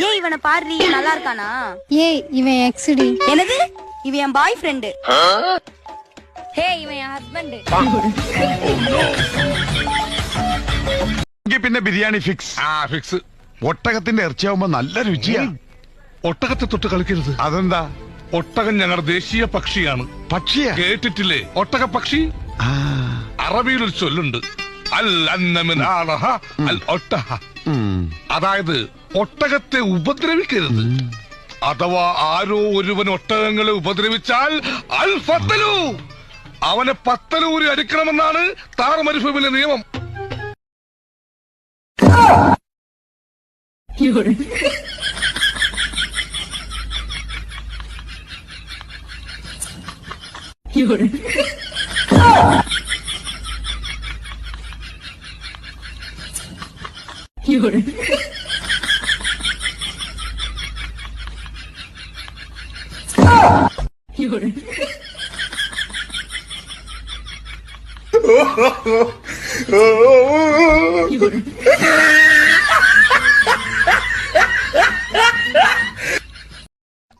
ஏய் இவனை பாரு, நல்லா இருக்கானா? ஏய் இவன் எக்ஸ்டி. என்னது? இவன் என் பாய் ஃப்ரெண்டு. ஹே இவன் என் ஹஸ்பண்ட். പിന്നെ ബിരിയാണി ഫിക്സ്. ഫിക്സ്. ഒട്ടകത്തിന്റെ ഇറച്ചിയാവുമ്പോ നല്ല രുചിയാ. ഒട്ടകത്തെ തൊട്ട് കളിക്കരുത്. അതെന്താ? ഒട്ടകം ഞങ്ങളുടെ ദേശീയ പക്ഷിയാണ്. പക്ഷിയാ? കേട്ടിട്ടില്ലേ ഒട്ടക പക്ഷി? അറബിയിൽ ഒരു ചൊല്ലുണ്ട്, അൽ അന്നമിൻ ആളഹ അൽ ഒട്ടഹ. അതായത് ഒട്ടകത്തെ ഉപദ്രവിക്കരുത്. അഥവാ ആരോ ഒരുവൻ ഒട്ടകങ്ങളെ ഉപദ്രവിച്ചാൽ അൽ ഫത്തലു, അവനെ പത്തലൂരി അടിക്കണമെന്നാണ് താർ മരുഭൂമിയിലെ നിയമം.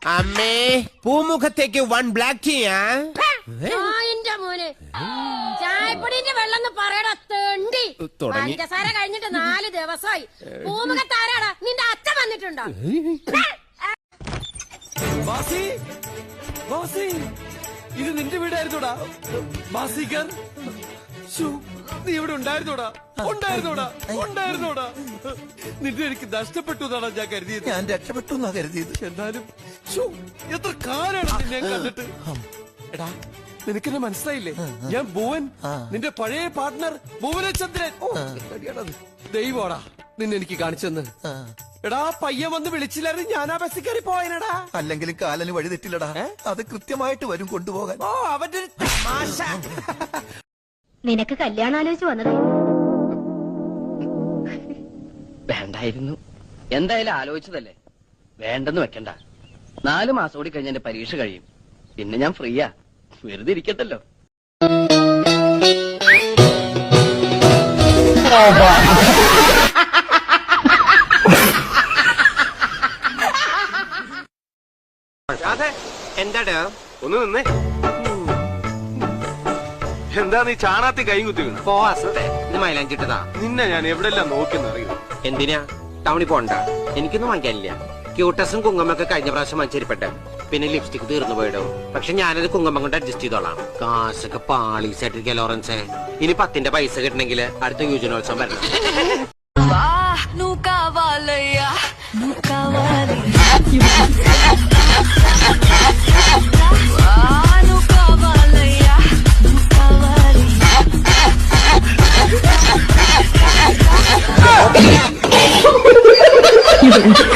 അമ്മേ പൂമുഖത്തേക്ക് 1 ബ്ലാക്ക് ടീയാ. എന്റെ മോനെ ചായപ്പൊടിന്റെ വെള്ളം പറയടാ തേണ്ടി. പഞ്ചസാര കഴിഞ്ഞിട്ട് 4 ദിവസമായി. പൂമുഖത്താരാടാ? നിന്റെ അച്ഛൻ വന്നിട്ടുണ്ടോ? ഇത് നിന്റെ വീടായിരുന്നോടാ ബാസികർ? നീ ഇവിടെ ഉണ്ടായിരുന്നോടാ? നിന്റെ എനിക്ക് നഷ്ടപ്പെട്ടു എന്നാണ് ഞാൻ കരുതിയത്. ഞാൻ രക്ഷപ്പെട്ടു എന്നാ കരുതിയത്. എന്നാലും എത്ര കാലാണ് നിന്നെ കണ്ടിട്ട്. എടാ നിനക്കെന്നെ മനസ്സിലായില്ലേ? ഞാൻ ഭുവൻ, നിന്റെ പഴയ പാർട്ട്ണർ ഭുവനചന്ദ്രൻ. ദൈവോടാ നിന്നെ എനിക്ക് കാണിച്ചെന്ന്. എടാ പയ്യൻ വന്ന് വിളിച്ചില്ലായിരുന്നു ഞാൻ ആ ബസ്സിൽ കയറി പോയനടാ. അല്ലെങ്കിലും കാലന് വഴി തെറ്റില്ലടാ. അത് കൃത്യമായിട്ട് വരും കൊണ്ടുപോകാൻ. ഓ അവന്റെ ഒരു തമാശ. നിനക്ക് കല്യാണം ആലോചിച്ച് വന്നതേ വേണ്ടായിരുന്നു. എന്തായാലും ആലോചിച്ചതല്ലേ, വേണ്ടെന്ന് വെക്കണ്ട. 4 മാസം കൂടി കഴിഞ്ഞ എന്റെ പരീക്ഷ കഴിയും. പിന്നെ ഞാൻ ഫ്രീയാ, വെറുതെ ഇരിക്കട്ടല്ലോ. എന്താടാ ഒന്ന് നിന്നേ. എന്താ നീ ചാണാത്തി കൈ കുത്തി വീണു? ഇത് മൈലാഞ്ചിട്ടതാ. നിന്നെ ഞാൻ എവിടെല്ലാം നോക്കിയെന്നറിയോ? എന്തിനാ? ടൗണിൽ പോണ്ട, എനിക്കൊന്നും വാങ്ങിക്കാനില്ല. ക്യൂട്ടസും കുങ്കുമൊക്കെ കഴിഞ്ഞ പ്രാവശ്യം വാങ്ങിച്ചിരിപ്പട്ടെ. പിന്നെ ലിപ്സ്റ്റിക് തീർന്നു പോയിടും. പക്ഷെ ഞാനത് കുങ്കുമം കൊണ്ട് അഡ്ജസ്റ്റ് ചെയ്തോളാം. കാശൊക്കെ പാളീസായിട്ടിരിക്കുക ലോറൻസേ. ഇനി 10ന്റെ പൈസ കിട്ടണമെങ്കിൽ അടുത്ത യുവജനോത്സവം വരണം. You